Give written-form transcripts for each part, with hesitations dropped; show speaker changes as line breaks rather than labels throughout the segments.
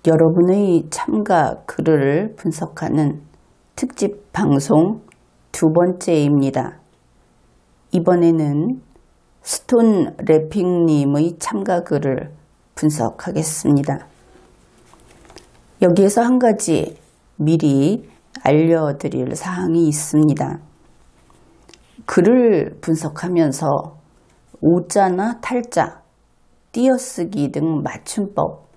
여러분의 참가 글을 분석하는 특집 방송 두 번째입니다. 이번에는 스톤 래핑님의 참가 글을 분석하겠습니다. 여기에서 한 가지 미리 알려드릴 사항이 있습니다. 글을 분석하면서 오자나 탈자, 띄어쓰기 등 맞춤법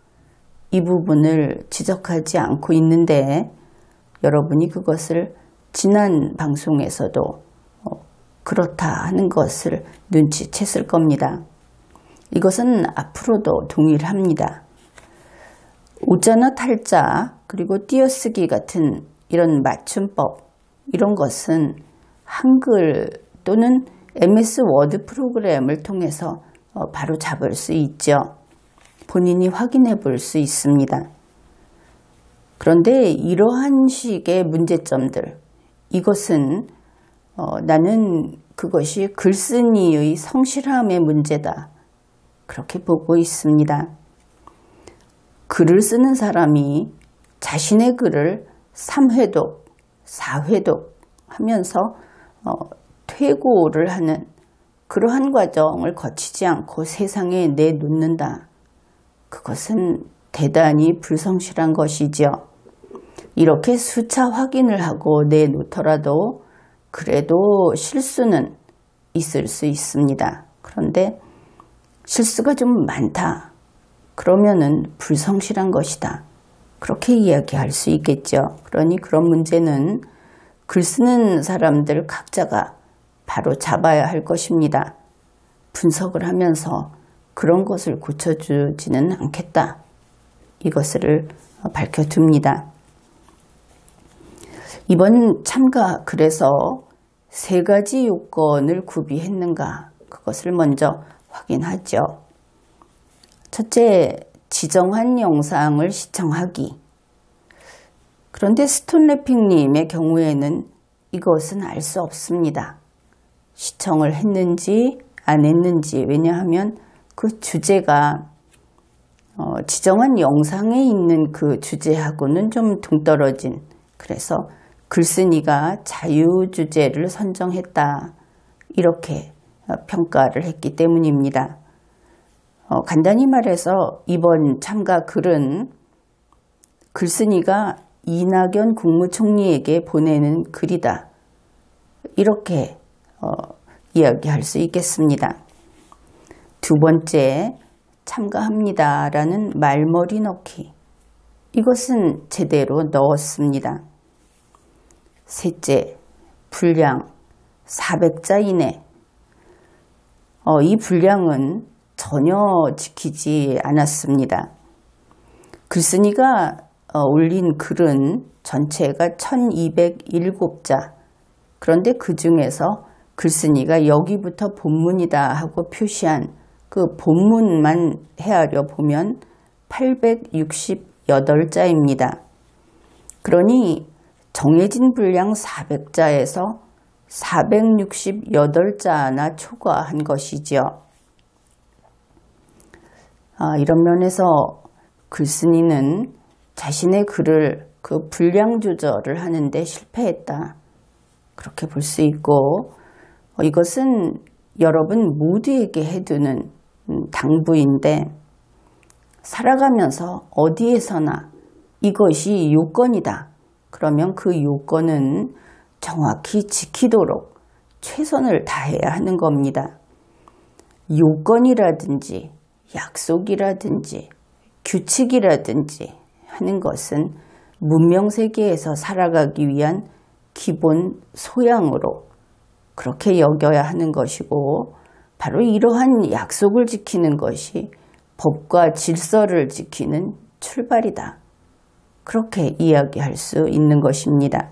이 부분을 지적하지 않고 있는데 여러분이 그것을 지난 방송에서도 그렇다 하는 것을 눈치챘을 겁니다. 이것은 앞으로도 동일합니다. 오자나 탈자 그리고 띄어쓰기 같은 이런 맞춤법 이런 것은 한글 또는 MS 워드 프로그램을 통해서 바로 잡을 수 있죠. 본인이 확인해 볼 수 있습니다. 그런데 이러한 식의 문제점들 이것은 나는 그것이 글쓴이의 성실함의 문제다 그렇게 보고 있습니다. 글을 쓰는 사람이 자신의 글을 3회독, 4회독 하면서 퇴고를 하는 그러한 과정을 거치지 않고 세상에 내놓는다. 그것은 대단히 불성실한 것이죠. 이렇게 수차 확인을 하고 내놓더라도 그래도 실수는 있을 수 있습니다. 그런데 실수가 좀 많다. 그러면은 불성실한 것이다. 그렇게 이야기할 수 있겠죠. 그러니 그런 문제는 글 쓰는 사람들 각자가 바로 잡아야 할 것입니다. 분석을 하면서 그런 것을 고쳐주지는 않겠다. 이것을 밝혀둡니다. 이번 참가 글에서 세 가지 요건을 구비했는가 그것을 먼저 확인하죠. 첫째, 지정한 영상을 시청하기. 그런데 스톤 래핑님의 경우에는 이것은 알 수 없습니다. 시청을 했는지 안 했는지. 왜냐하면 그 주제가 지정한 영상에 있는 그 주제하고는 좀 동떨어진, 그래서 글쓴이가 자유주제를 선정했다 이렇게 평가를 했기 때문입니다. 간단히 말해서 이번 참가 글은 글쓴이가 이낙연 국무총리에게 보내는 글이다 이렇게 이야기할 수 있겠습니다. 두 번째, 참가합니다 라는 말머리 넣기. 이것은 제대로 넣었습니다. 셋째, 분량 400자 이내. 이 분량은 전혀 지키지 않았습니다. 글쓴이가 올린 글은 전체가 1207자. 그런데 그 중에서 글쓴이가 여기부터 본문이다 하고 표시한 그 본문만 헤아려 보면 868자입니다. 그러니 정해진 분량 400자에서 468자나 초과한 것이죠. 이런 면에서 글쓴이는 자신의 글을 그 분량 조절을 하는데 실패했다. 그렇게 볼 수 있고 이것은 여러분 모두에게 해두는 당부인데 살아가면서 어디에서나 이것이 요건이다. 그러면 그 요건은 정확히 지키도록 최선을 다해야 하는 겁니다. 요건이라든지 약속이라든지 규칙이라든지 하는 것은 문명세계에서 살아가기 위한 기본 소양으로 그렇게 여겨야 하는 것이고 바로 이러한 약속을 지키는 것이 법과 질서를 지키는 출발이다. 그렇게 이야기할 수 있는 것입니다.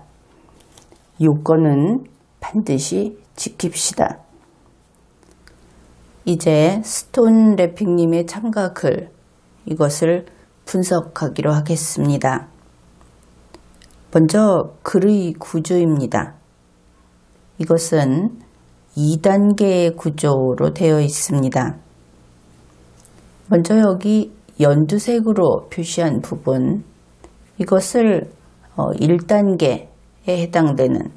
요건은 반드시 지킵시다. 이제 스톤 래핑님의 참가 글 이것을 분석하기로 하겠습니다. 먼저 글의 구조입니다. 이것은 2단계의 구조로 되어 있습니다. 먼저 여기 연두색으로 표시한 부분, 이것을 1단계에 해당되는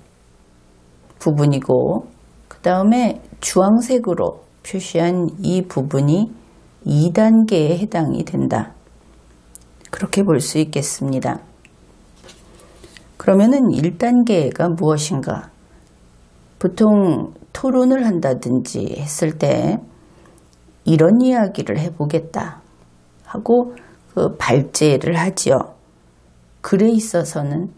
부분이고, 그 다음에 주황색으로 표시한 이 부분이 2단계에 해당이 된다. 그렇게 볼 수 있겠습니다. 그러면은 1단계가 무엇인가? 보통 토론을 한다든지 했을 때 이런 이야기를 해보겠다 하고 그 발제를 하지요. 글에 있어서는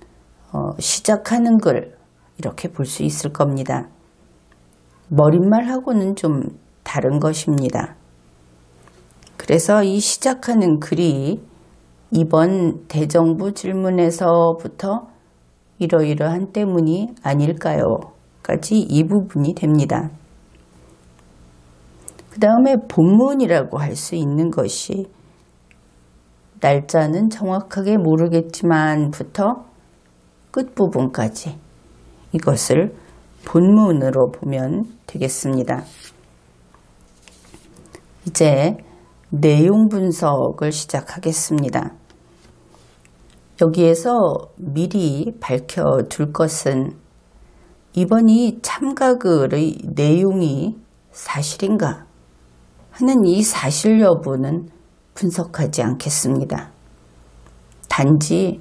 시작하는 글 이렇게 볼 수 있을 겁니다. 머릿말하고는 좀 다른 것입니다. 그래서 이 시작하는 글이 이번 대정부 질문에서부터 이러이러한 때문이 아닐까요? 까지 이 부분이 됩니다. 그 다음에 본문이라고 할 수 있는 것이 날짜는 정확하게 모르겠지만부터 끝부분까지 이것을 본문으로 보면 되겠습니다. 이제 내용 분석을 시작하겠습니다. 여기에서 미리 밝혀둘 것은 이번 이 참가글의 내용이 사실인가 하는 이 사실 여부는 분석하지 않겠습니다. 단지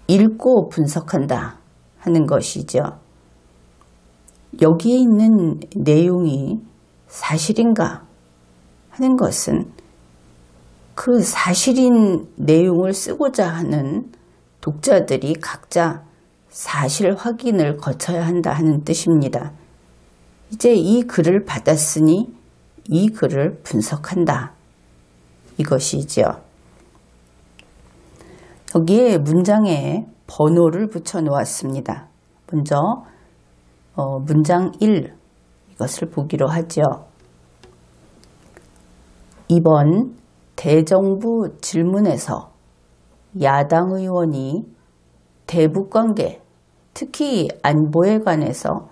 읽고 분석한다 하는 것이죠. 여기에 있는 내용이 사실인가 하는 것은 그 사실인 내용을 쓰고자 하는 독자들이 각자 사실 확인을 거쳐야 한다 하는 뜻입니다. 이제 이 글을 받았으니 이 글을 분석한다. 이것이죠. 여기에 문장에 번호를 붙여 놓았습니다. 먼저 문장 1 이것을 보기로 하죠. 이번 대정부 질문에서 야당 의원이 대북관계, 특히 안보에 관해서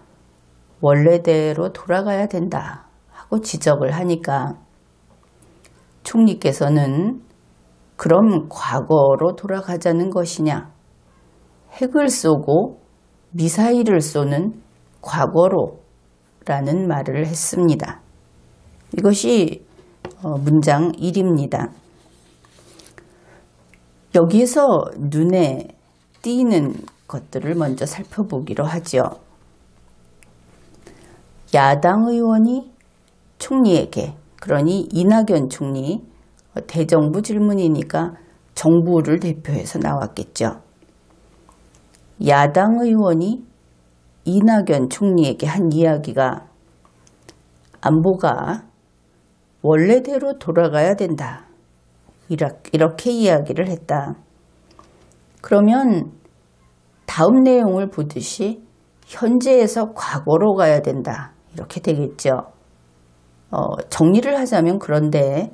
원래대로 돌아가야 된다 하고 지적을 하니까 총리께서는 그럼 과거로 돌아가자는 것이냐? 핵을 쏘고 미사일을 쏘는 과거로 라는 말을 했습니다. 이것이 문장 1입니다. 여기에서 눈에 띄는 것들을 먼저 살펴보기로 하죠. 야당 의원이 총리에게, 그러니 이낙연 총리, 대정부 질문이니까 정부를 대표해서 나왔겠죠. 야당 의원이 이낙연 총리에게 한 이야기가 안보가 원래대로 돌아가야 된다. 이렇게 이야기를 했다. 그러면 다음 내용을 보듯이 현재에서 과거로 가야 된다. 이렇게 되겠죠. 정리를 하자면 그런데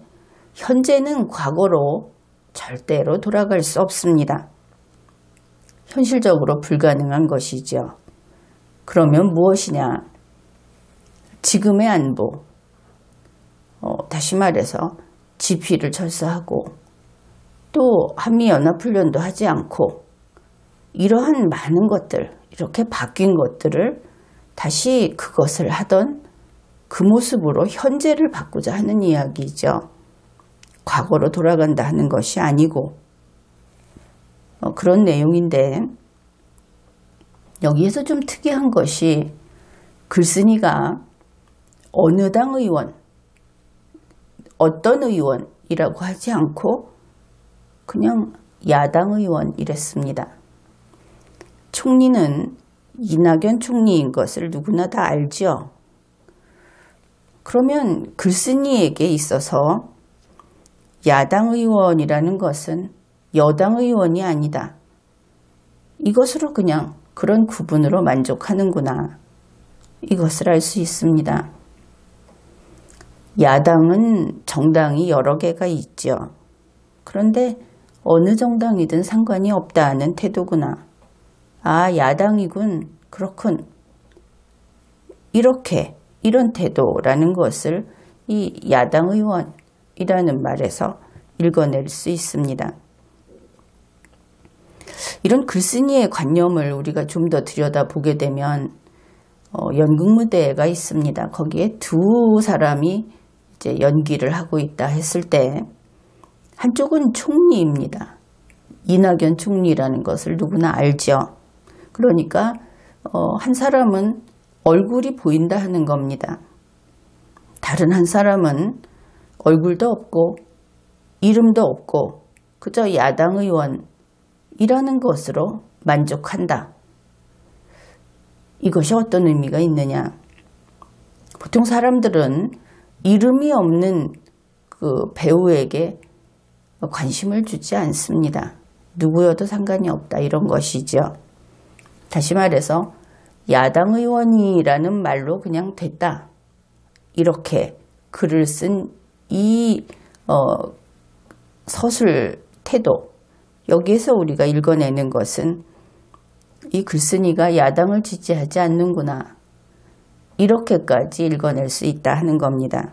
현재는 과거로 절대로 돌아갈 수 없습니다. 현실적으로 불가능한 것이죠. 그러면 무엇이냐? 지금의 안보, 다시 말해서 지피를 철수하고 또 한미연합훈련도 하지 않고 이러한 많은 것들, 이렇게 바뀐 것들을 다시 그것을 하던 그 모습으로 현재를 바꾸자 하는 이야기죠. 과거로 돌아간다 하는 것이 아니고 그런 내용인데 여기에서 좀 특이한 것이 글쓴이가 어느 당 의원, 어떤 의원이라고 하지 않고 그냥 야당 의원 이랬습니다. 총리는 이낙연 총리인 것을 누구나 다 알죠. 그러면 글쓴이에게 있어서 야당 의원이라는 것은 여당 의원이 아니다. 이것으로 그냥 그런 구분으로 만족하는구나. 이것을 알 수 있습니다. 야당은 정당이 여러 개가 있죠. 그런데 어느 정당이든 상관이 없다는 태도구나. 아, 야당이군. 그렇군. 이런 태도라는 것을 이 야당 의원이라는 말에서 읽어낼 수 있습니다. 이런 글쓴이의 관념을 우리가 좀 더 들여다보게 되면 연극무대가 있습니다. 거기에 두 사람이 이제 연기를 하고 있다 했을 때 한쪽은 총리입니다. 이낙연 총리라는 것을 누구나 알죠. 그러니까 한 사람은 얼굴이 보인다 하는 겁니다. 다른 한 사람은 얼굴도 없고 이름도 없고 그저 야당 의원이라는 것으로 만족한다. 이것이 어떤 의미가 있느냐? 보통 사람들은 이름이 없는 그 배우에게 관심을 주지 않습니다. 누구여도 상관이 없다 이런 것이죠. 다시 말해서 야당 의원이라는 말로 그냥 됐다. 이렇게 글을 쓴 이 서술 태도, 여기에서 우리가 읽어내는 것은 이 글쓴이가 야당을 지지하지 않는구나. 이렇게까지 읽어낼 수 있다 하는 겁니다.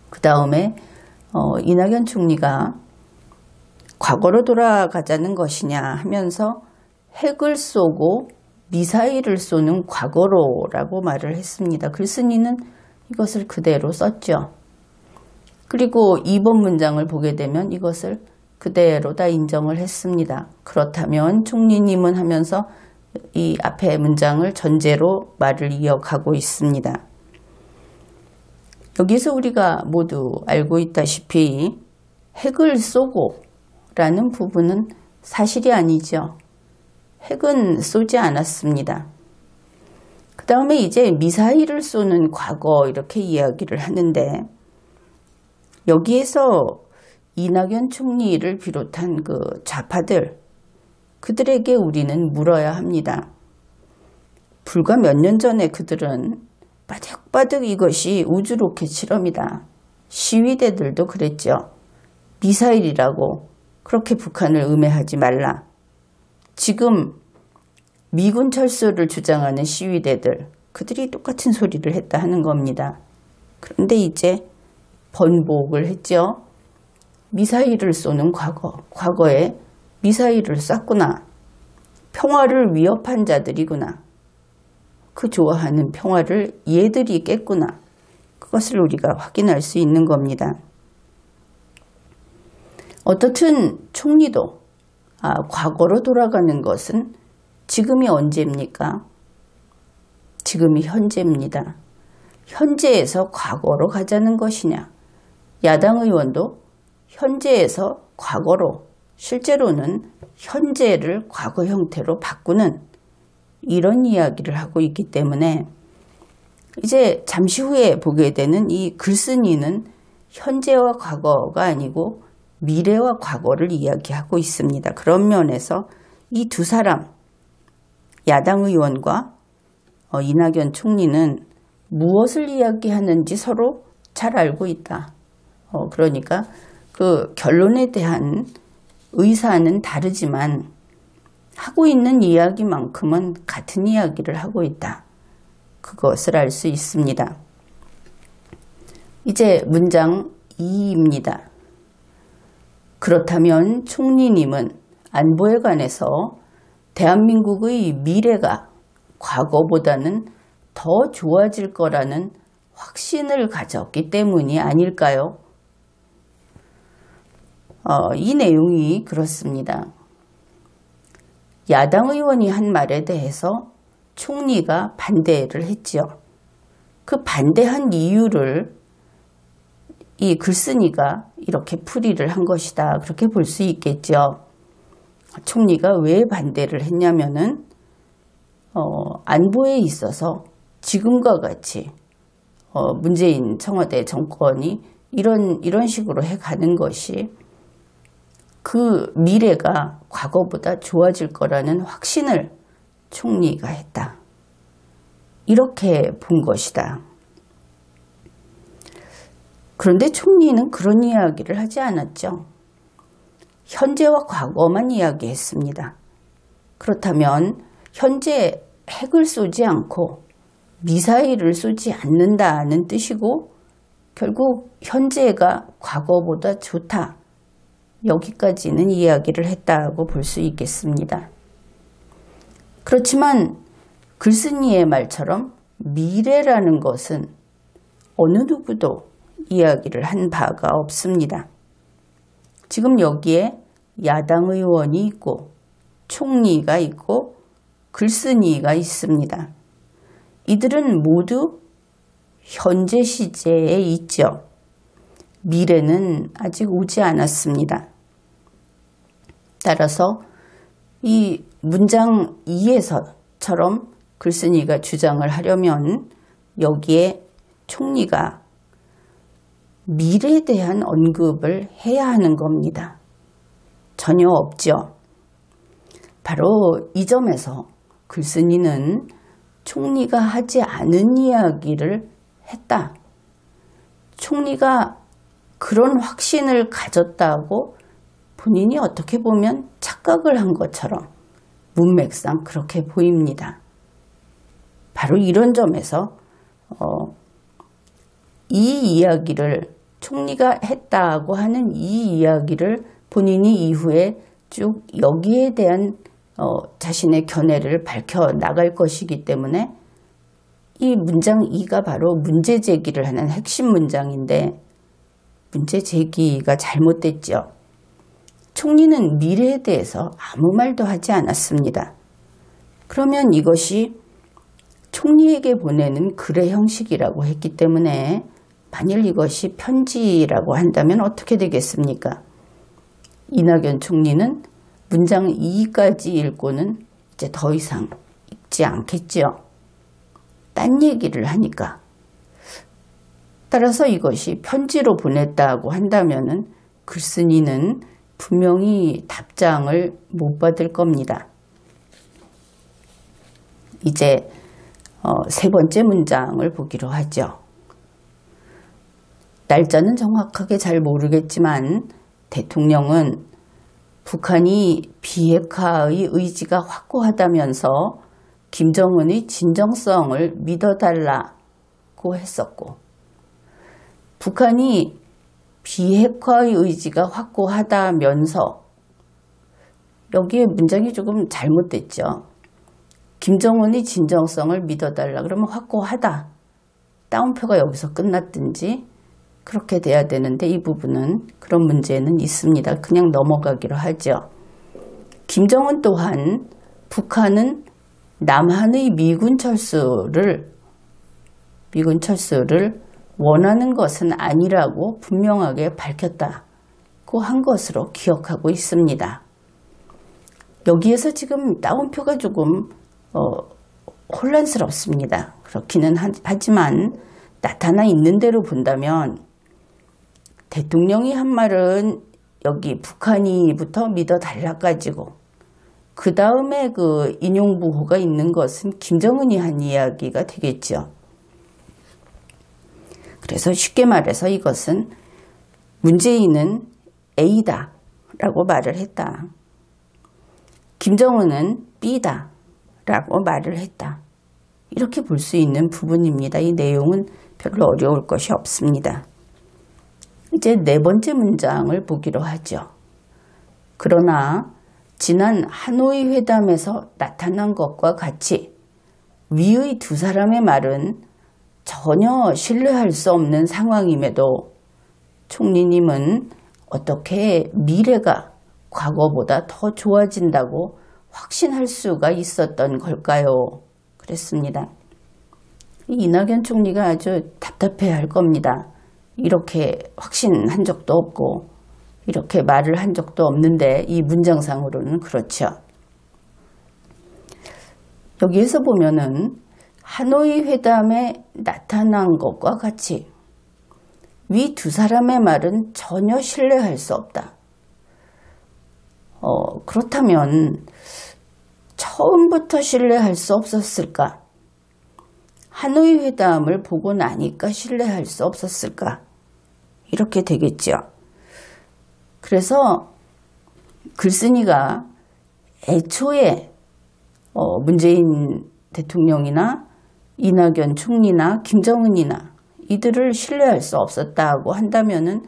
그 다음에 이낙연 총리가 과거로 돌아가자는 것이냐 하면서 핵을 쏘고 미사일을 쏘는 과거로라고 말을 했습니다. 글쓴이는 이것을 그대로 썼죠. 그리고 2번 문장을 보게 되면 이것을 그대로 다 인정을 했습니다. 그렇다면 총리님은 하면서 이 앞에 문장을 전제로 말을 이어가고 있습니다. 여기서 우리가 모두 알고 있다시피 핵을 쏘고 라는 부분은 사실이 아니죠. 핵은 쏘지 않았습니다. 그 다음에 이제 미사일을 쏘는 과거 이렇게 이야기를 하는데 여기에서 이낙연 총리를 비롯한 그 좌파들 그들에게 우리는 물어야 합니다. 불과 몇 년 전에 그들은 바득바득 이것이 우주로켓 실험이다. 시위대들도 그랬죠. 미사일이라고 그렇게 북한을 음해하지 말라. 지금 미군 철수를 주장하는 시위대들 그들이 똑같은 소리를 했다 하는 겁니다. 그런데 이제 번복을 했죠. 미사일을 쏘는 과거에 미사일을 쐈구나. 평화를 위협한 자들이구나. 그 좋아하는 평화를 얘들이 깼구나. 그것을 우리가 확인할 수 있는 겁니다. 어떻든 총리도 과거로 돌아가는 것은 지금이 언제입니까? 지금이 현재입니다. 현재에서 과거로 가자는 것이냐? 야당 의원도 현재에서 과거로, 실제로는 현재를 과거 형태로 바꾸는 이런 이야기를 하고 있기 때문에 이제 잠시 후에 보게 되는 이 글쓴이는 현재와 과거가 아니고 미래와 과거를 이야기하고 있습니다. 그런 면에서 이 두 사람, 야당 의원과 이낙연 총리는 무엇을 이야기하는지 서로 잘 알고 있다. 그러니까 그 결론에 대한 의사는 다르지만 하고 있는 이야기만큼은 같은 이야기를 하고 있다. 그것을 알 수 있습니다. 이제 문장 2입니다. 그렇다면 총리님은 안보에 관해서 대한민국의 미래가 과거보다는 더 좋아질 거라는 확신을 가졌기 때문이 아닐까요? 이 내용이 그렇습니다. 야당 의원이 한 말에 대해서 총리가 반대를 했죠. 그 반대한 이유를 이 글쓴이가 이렇게 풀이를 한 것이다. 그렇게 볼 수 있겠죠. 총리가 왜 반대를 했냐면은 안보에 있어서 지금과 같이 문재인 청와대 정권이 이런 식으로 해가는 것이 그 미래가 과거보다 좋아질 거라는 확신을 총리가 했다. 이렇게 본 것이다. 그런데 총리는 그런 이야기를 하지 않았죠. 현재와 과거만 이야기했습니다. 그렇다면 현재 핵을 쏘지 않고 미사일을 쏘지 않는다는 뜻이고 결국 현재가 과거보다 좋다. 여기까지는 이야기를 했다고 볼 수 있겠습니다. 그렇지만 글쓴이의 말처럼 미래라는 것은 어느 누구도 이야기를 한 바가 없습니다. 지금 여기에 야당 의원이 있고 총리가 있고 글쓴이가 있습니다. 이들은 모두 현재 시제에 있죠. 미래는 아직 오지 않았습니다. 따라서 이 문장 2에서처럼 글쓴이가 주장을 하려면 여기에 총리가 미래에 대한 언급을 해야 하는 겁니다. 전혀 없죠. 바로 이 점에서 글쓴이는 총리가 하지 않은 이야기를 했다. 총리가 그런 확신을 가졌다고 본인이 어떻게 보면 착각을 한 것처럼 문맥상 그렇게 보입니다. 바로 이런 점에서 이 이야기를 총리가 했다고 하는 이 이야기를 본인이 이후에 쭉 여기에 대한 자신의 견해를 밝혀 나갈 것이기 때문에 이 문장 2가 바로 문제 제기를 하는 핵심 문장인데 문제 제기가 잘못됐죠. 총리는 미래에 대해서 아무 말도 하지 않았습니다. 그러면 이것이 총리에게 보내는 글의 형식이라고 했기 때문에 만일 이것이 편지라고 한다면 어떻게 되겠습니까? 이낙연 총리는 문장 2까지 읽고는 이제 더 이상 읽지 않겠죠. 딴 얘기를 하니까. 따라서 이것이 편지로 보냈다고 한다면은 글쓴이는 분명히 답장을 못 받을 겁니다. 이제 세 번째 문장을 보기로 하죠. 날짜는 정확하게 잘 모르겠지만 대통령은 북한이 비핵화의 의지가 확고하다면서 김정은의 진정성을 믿어달라고 했었고, 북한이 비핵화의 의지가 확고하다면서, 여기에 문장이 조금 잘못됐죠. 김정은의 진정성을 믿어달라 그러면 확고하다, 따옴표가 여기서 끝났든지 그렇게 돼야 되는데 이 부분은 그런 문제는 있습니다. 그냥 넘어가기로 하죠. 김정은 또한 북한은 남한의 미군 철수를 원하는 것은 아니라고 분명하게 밝혔다고 한 것으로 기억하고 있습니다. 여기에서 지금 따옴표가 조금 혼란스럽습니다. 그렇기는 하지만 나타나 있는 대로 본다면 대통령이 한 말은 여기 북한이부터 믿어달라가지고 그 다음에 그 인용부호가 있는 것은 김정은이 한 이야기가 되겠죠. 그래서 쉽게 말해서 이것은 문재인은 A다 라고 말을 했다. 김정은은 B다 라고 말을 했다. 이렇게 볼 수 있는 부분입니다. 이 내용은 별로 어려울 것이 없습니다. 이제 네 번째 문장을 보기로 하죠. 그러나 지난 하노이 회담에서 나타난 것과 같이 위의 두 사람의 말은 전혀 신뢰할 수 없는 상황임에도 총리님은 어떻게 미래가 과거보다 더 좋아진다고 확신할 수가 있었던 걸까요? 그랬습니다. 이낙연 총리가 아주 답답해할 겁니다. 이렇게 확신한 적도 없고 이렇게 말을 한 적도 없는데 이 문장상으로는 그렇죠. 여기에서 보면은 하노이 회담에 나타난 것과 같이 위 두 사람의 말은 전혀 신뢰할 수 없다. 그렇다면 처음부터 신뢰할 수 없었을까? 하노이 회담을 보고 나니까 신뢰할 수 없었을까? 이렇게 되겠죠. 그래서 글쓴이가 애초에 문재인 대통령이나 이낙연 총리나 김정은이나 이들을 신뢰할 수 없었다고 한다면은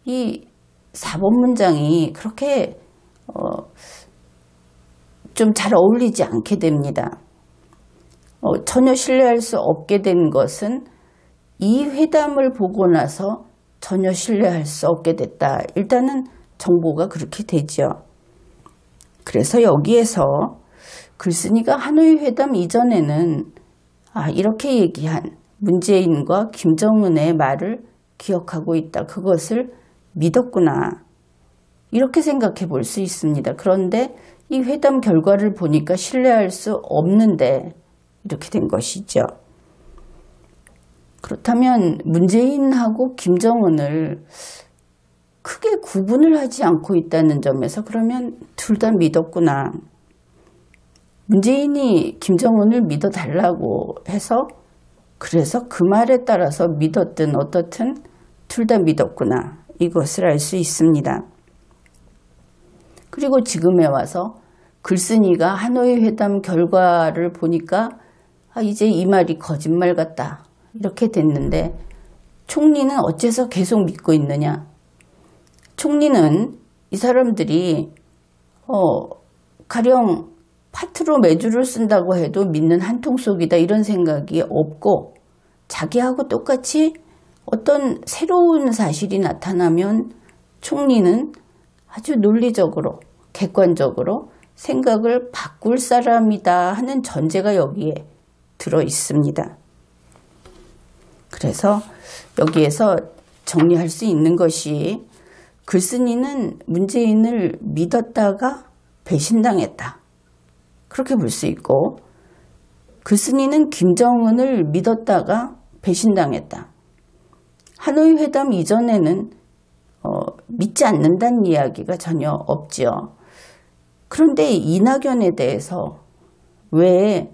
이 4번 문장이 그렇게 좀 잘 어울리지 않게 됩니다. 전혀 신뢰할 수 없게 된 것은 이 회담을 보고 나서 전혀 신뢰할 수 없게 됐다. 일단은 정보가 그렇게 되죠. 그래서 여기에서 글쓴이가 하노이 회담 이전에는 이렇게 얘기한 문재인과 김정은의 말을 기억하고 있다. 그것을 믿었구나. 이렇게 생각해 볼 수 있습니다. 그런데 이 회담 결과를 보니까 신뢰할 수 없는데 이렇게 된 것이죠. 그렇다면 문재인하고 김정은을 크게 구분을 하지 않고 있다는 점에서 그러면 둘 다 믿었구나. 문재인이 김정은을 믿어달라고 해서 그래서 그 말에 따라서 믿었든 어떻든 둘 다 믿었구나. 이것을 알 수 있습니다. 그리고 지금에 와서 글쓴이가 하노이 회담 결과를 보니까 이제 이 말이 거짓말 같다. 이렇게 됐는데 총리는 어째서 계속 믿고 있느냐? 총리는 이 사람들이 가령 파트로 메주를 쓴다고 해도 믿는 한통속이다 이런 생각이 없고 자기하고 똑같이 어떤 새로운 사실이 나타나면 총리는 아주 논리적으로 객관적으로 생각을 바꿀 사람이다 하는 전제가 여기에 들어 있습니다. 그래서 여기에서 정리할 수 있는 것이 글쓴이는 문재인을 믿었다가 배신당했다. 그렇게 볼 수 있고 글쓴이는 김정은을 믿었다가 배신당했다. 하노이 회담 이전에는 믿지 않는다는 이야기가 전혀 없죠. 그런데 이낙연에 대해서 왜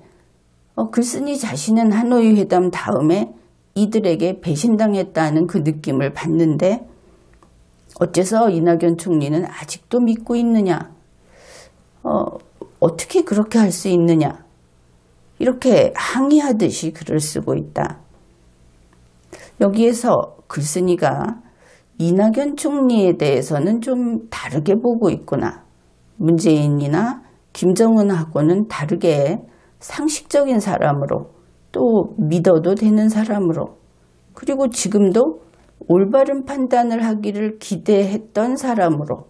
글쓴이 자신은 하노이 회담 다음에 이들에게 배신당했다는 그 느낌을 받는데 어째서 이낙연 총리는 아직도 믿고 있느냐? 어떻게 그렇게 할 수 있느냐? 이렇게 항의하듯이 글을 쓰고 있다. 여기에서 글쓴이가 이낙연 총리에 대해서는 좀 다르게 보고 있구나. 문재인이나 김정은하고는 다르게 상식적인 사람으로 또 믿어도 되는 사람으로 그리고 지금도 올바른 판단을 하기를 기대했던 사람으로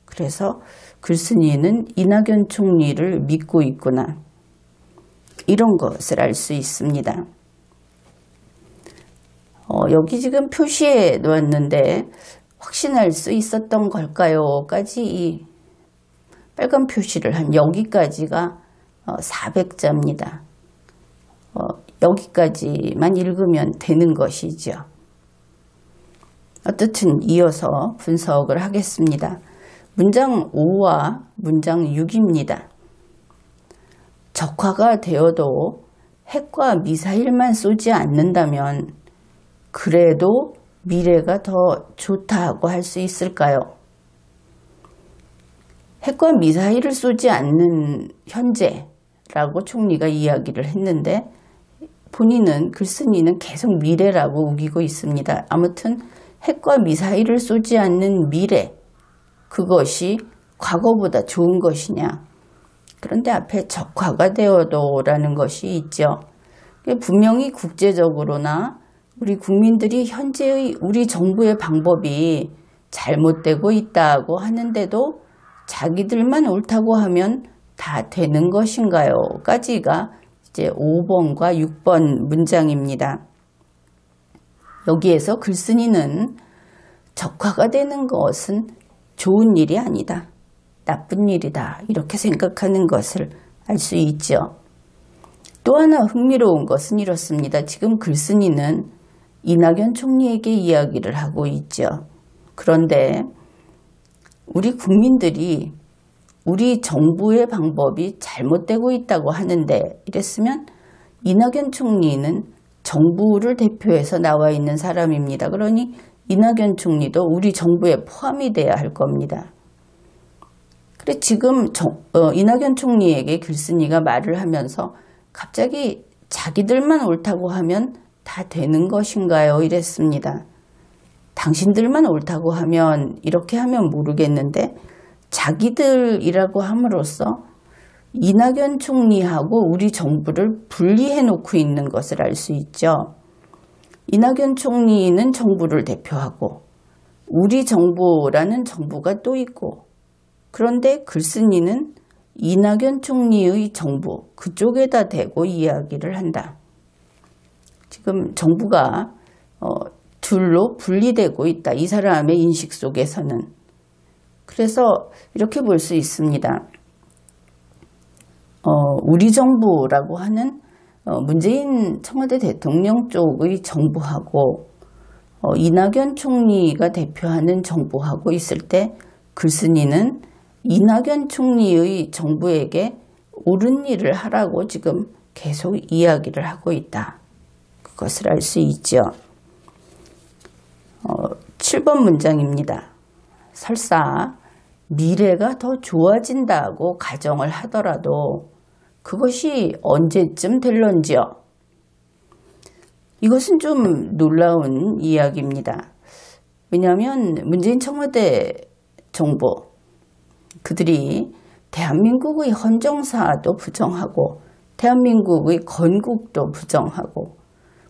그래서 글쓴이는 이낙연 총리를 믿고 있구나. 이런 것을 알 수 있습니다. 여기 지금 표시해 놓았는데 확신할 수 있었던 걸까요? 까지 이 빨간 표시를 한 여기까지가 400자입니다. 여기까지만 읽으면 되는 것이죠. 어떻든 이어서 분석을 하겠습니다. 문장 5와 문장 6입니다. 적화가 되어도 핵과 미사일만 쏘지 않는다면 그래도 미래가 더 좋다고 할 수 있을까요? 핵과 미사일을 쏘지 않는 현재라고 총리가 이야기를 했는데 본인은 글쓴이는 계속 미래라고 우기고 있습니다. 아무튼 핵과 미사일을 쏘지 않는 미래 그것이 과거보다 좋은 것이냐. 그런데 앞에 적화가 되어도 라는 것이 있죠. 분명히 국제적으로나 우리 국민들이 현재의 우리 정부의 방법이 잘못되고 있다고 하는데도 자기들만 옳다고 하면 다 되는 것인가요? 까지가 이제 5번과 6번 문장입니다. 여기에서 글쓴이는 적화가 되는 것은 좋은 일이 아니다. 나쁜 일이다. 이렇게 생각하는 것을 알 수 있죠. 또 하나 흥미로운 것은 이렇습니다. 지금 글쓴이는 이낙연 총리에게 이야기를 하고 있죠. 그런데 우리 국민들이 우리 정부의 방법이 잘못되고 있다고 하는데 이랬으면 이낙연 총리는 정부를 대표해서 나와 있는 사람입니다. 그러니 이낙연 총리도 우리 정부에 포함이 돼야 할 겁니다. 그래 지금 이낙연 총리에게 글쓴이가 말을 하면서 갑자기 자기들만 옳다고 하면 다 되는 것인가요? 이랬습니다. 당신들만 옳다고 하면 이렇게 하면 모르겠는데 자기들이라고 함으로써 이낙연 총리하고 우리 정부를 분리해 놓고 있는 것을 알 수 있죠. 이낙연 총리는 정부를 대표하고 우리 정부라는 정부가 또 있고, 그런데 글쓴이는 이낙연 총리의 정부 그쪽에다 대고 이야기를 한다. 지금 정부가 둘로 분리되고 있다. 이 사람의 인식 속에서는. 그래서 이렇게 볼 수 있습니다. 우리 정부라고 하는 문재인 청와대 대통령 쪽의 정부하고 이낙연 총리가 대표하는 정부하고 있을 때 글쓴이는 이낙연 총리의 정부에게 옳은 일을 하라고 지금 계속 이야기를 하고 있다. 그것을 알 수 있죠. 7번 문장입니다. 설사 미래가 더 좋아진다고 가정을 하더라도 그것이 언제쯤 될런지요? 이것은 좀 놀라운 이야기입니다. 왜냐하면 문재인 청와대 정부, 그들이 대한민국의 헌정사도 부정하고 대한민국의 건국도 부정하고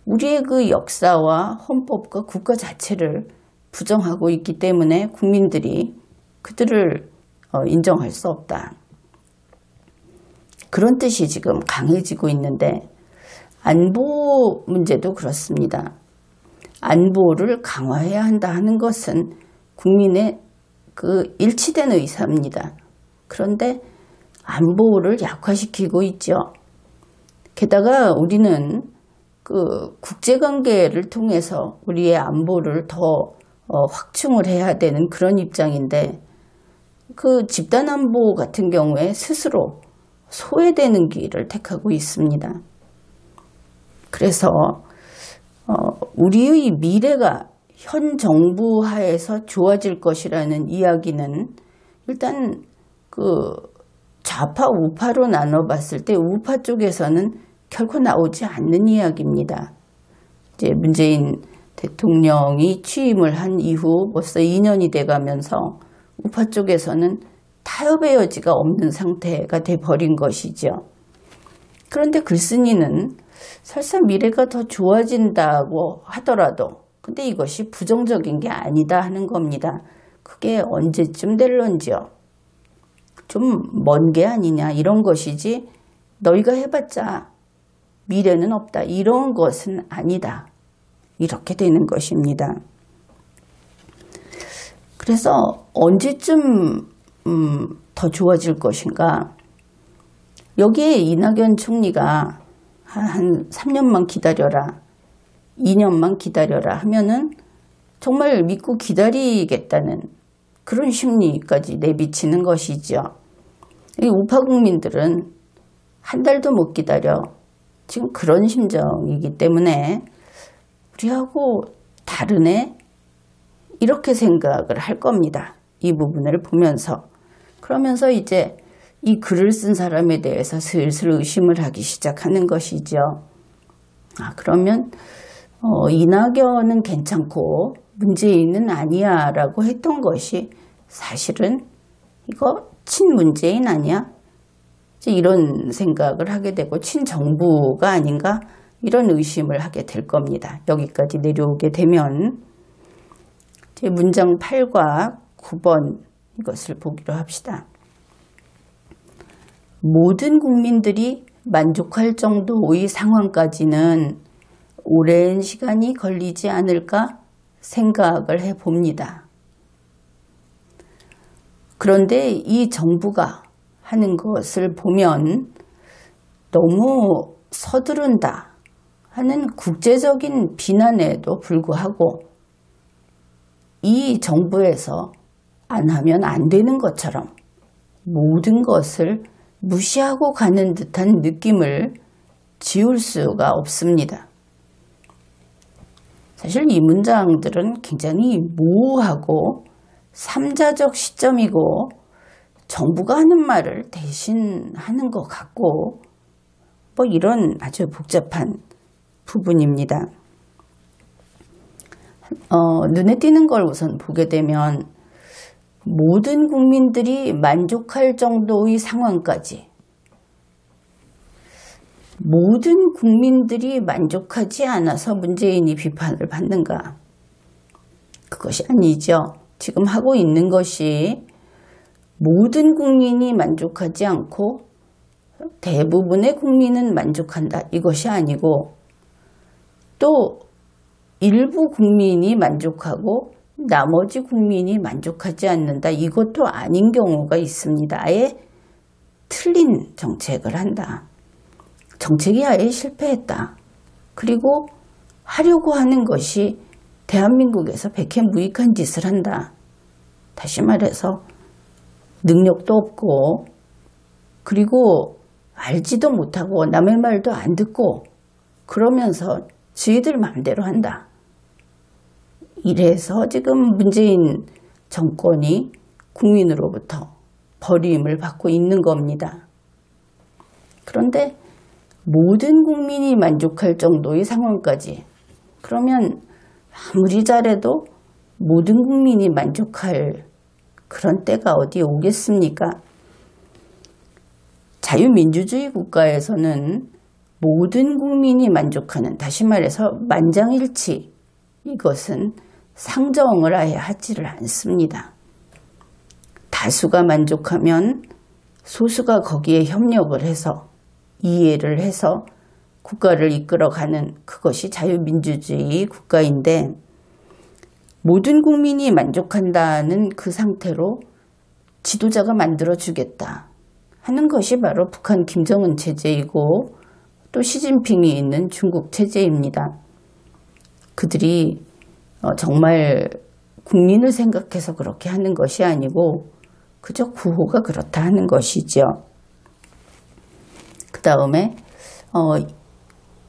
우리의 그 역사와 헌법과 국가 자체를 부정하고 있기 때문에 국민들이 그들을 인정할 수 없다. 그런 뜻이 지금 강해지고 있는데 안보 문제도 그렇습니다. 안보를 강화해야 한다 하는 것은 국민의 그 일치된 의사입니다. 그런데 안보를 약화시키고 있죠. 게다가 우리는 그 국제관계를 통해서 우리의 안보를 더 확충을 해야 되는 그런 입장인데 그 집단안보 같은 경우에 스스로 소외되는 길을 택하고 있습니다. 그래서 우리의 미래가 현 정부 하에서 좋아질 것이라는 이야기는 일단 그 좌파 우파로 나눠봤을 때 우파 쪽에서는 결코 나오지 않는 이야기입니다. 이제 문재인 대통령이 취임을 한 이후 벌써 2년이 돼가면서 우파 쪽에서는 타협의 여지가 없는 상태가 돼버린 것이죠. 그런데 글쓴이는 설사 미래가 더 좋아진다고 하더라도 근데 이것이 부정적인 게 아니다 하는 겁니다. 그게 언제쯤 될런지요. 좀 먼 게 아니냐 이런 것이지 너희가 해봤자 미래는 없다 이런 것은 아니다. 이렇게 되는 것입니다. 그래서 언제쯤 더 좋아질 것인가? 여기에 이낙연 총리가 한 3년만 기다려라, 2년만 기다려라 하면은 정말 믿고 기다리겠다는 그런 심리까지 내비치는 것이죠. 이 우파 국민들은 한 달도 못 기다려. 지금 그런 심정이기 때문에 우리하고 다르네? 이렇게 생각을 할 겁니다. 이 부분을 보면서. 그러면서 이제 이 글을 쓴 사람에 대해서 슬슬 의심을 하기 시작하는 것이죠. 그러면 이낙연은 괜찮고 문재인은 아니야 라고 했던 것이 사실은 이거 친문재인 아니야? 이런 생각을 하게 되고 친정부가 아닌가? 이런 의심을 하게 될 겁니다. 여기까지 내려오게 되면 제 문장 8과 9번 이것을 보기로 합시다. 모든 국민들이 만족할 정도의 상황까지는 오랜 시간이 걸리지 않을까 생각을 해봅니다. 그런데 이 정부가 하는 것을 보면 너무 서두른다 하는 국제적인 비난에도 불구하고 이 정부에서 안 하면 안 되는 것처럼 모든 것을 무시하고 가는 듯한 느낌을 지울 수가 없습니다. 사실 이 문장들은 굉장히 모호하고 삼자적 시점이고 정부가 하는 말을 대신하는 것 같고 뭐 이런 아주 복잡한 부분입니다. 눈에 띄는 걸 우선 보게 되면 모든 국민들이 만족할 정도의 상황까지, 모든 국민들이 만족하지 않아서 문재인이 비판을 받는가? 그것이 아니죠. 지금 하고 있는 것이 모든 국민이 만족하지 않고 대부분의 국민은 만족한다. 이것이 아니고 또 일부 국민이 만족하고 나머지 국민이 만족하지 않는다. 이것도 아닌 경우가 있습니다. 아예 틀린 정책을 한다. 정책이 아예 실패했다. 그리고 하려고 하는 것이 대한민국에서 백해무익한 짓을 한다. 다시 말해서 능력도 없고 그리고 알지도 못하고 남의 말도 안 듣고 그러면서 지들 마음대로 한다. 이래서 지금 문재인 정권이 국민으로부터 버림을 받고 있는 겁니다. 그런데 모든 국민이 만족할 정도의 상황까지, 그러면 아무리 잘해도 모든 국민이 만족할 그런 때가 어디 오겠습니까? 자유민주주의 국가에서는 모든 국민이 만족하는, 다시 말해서 만장일치, 이것은 상정을 아예 하지를 않습니다. 다수가 만족하면 소수가 거기에 협력을 해서 이해를 해서 국가를 이끌어가는, 그것이 자유민주주의 국가인데, 모든 국민이 만족한다는 그 상태로 지도자가 만들어주겠다 하는 것이 바로 북한 김정은 체제이고 또 시진핑이 있는 중국 체제입니다. 그들이 정말 국민을 생각해서 그렇게 하는 것이 아니고 그저 구호가 그렇다 하는 것이죠. 그 다음에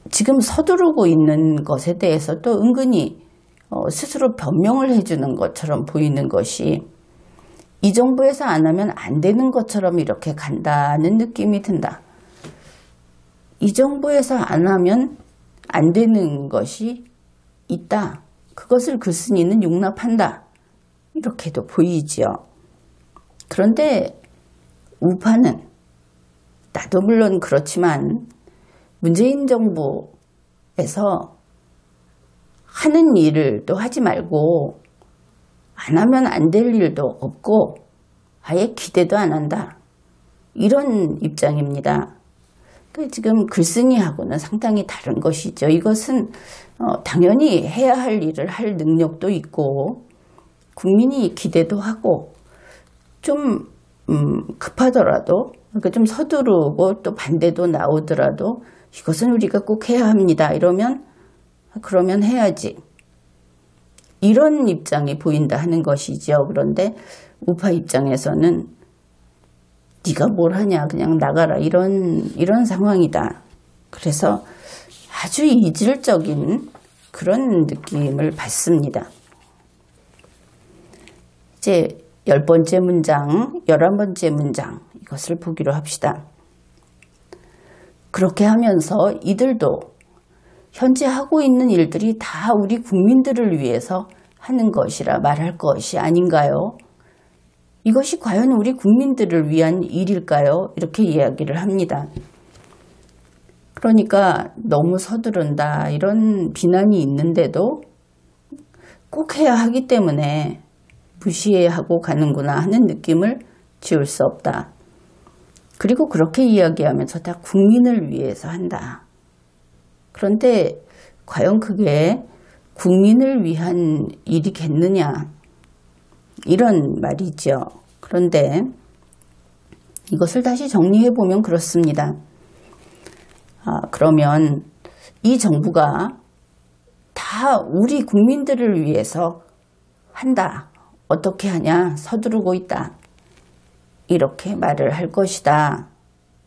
지금 서두르고 있는 것에 대해서 또 은근히 스스로 변명을 해주는 것처럼 보이는 것이, 이 정부에서 안 하면 안 되는 것처럼 이렇게 간다는 느낌이 든다. 이 정부에서 안 하면 안 되는 것이 있다. 그것을 글쓴이는 용납한다. 이렇게도 보이죠. 그런데 우파는, 나도 물론 그렇지만 문재인 정부에서 하는 일을 또 하지 말고 안 하면 안 될 일도 없고 아예 기대도 안 한다. 이런 입장입니다. 그러니까 지금 글쓴이하고는 상당히 다른 것이죠. 이것은 당연히 해야 할 일을 할 능력도 있고 국민이 기대도 하고 좀 급하더라도, 그러니까 좀 서두르고 또 반대도 나오더라도 이것은 우리가 꼭 해야 합니다. 이러면 그러면 해야지. 이런 입장이 보인다 하는 것이죠. 그런데 우파 입장에서는 네가 뭘 하냐, 그냥 나가라, 이런 상황이다. 그래서 아주 이질적인 그런 느낌을 받습니다. 이제 10번째 문장, 11번째 문장, 이것을 보기로 합시다. 그렇게 하면서 이들도 현재 하고 있는 일들이 다 우리 국민들을 위해서 하는 것이라 말할 것이 아닌가요? 이것이 과연 우리 국민들을 위한 일일까요? 이렇게 이야기를 합니다. 그러니까 너무 서두른다, 이런 비난이 있는데도 꼭 해야 하기 때문에 무시하고 가는구나 하는 느낌을 지울 수 없다. 그리고 그렇게 이야기하면서 다 국민을 위해서 한다. 그런데 과연 그게 국민을 위한 일이겠느냐, 이런 말이죠. 그런데 이것을 다시 정리해보면 그렇습니다. 그러면 이 정부가 다 우리 국민들을 위해서 한다. 어떻게 하냐? 서두르고 있다. 이렇게 말을 할 것이다.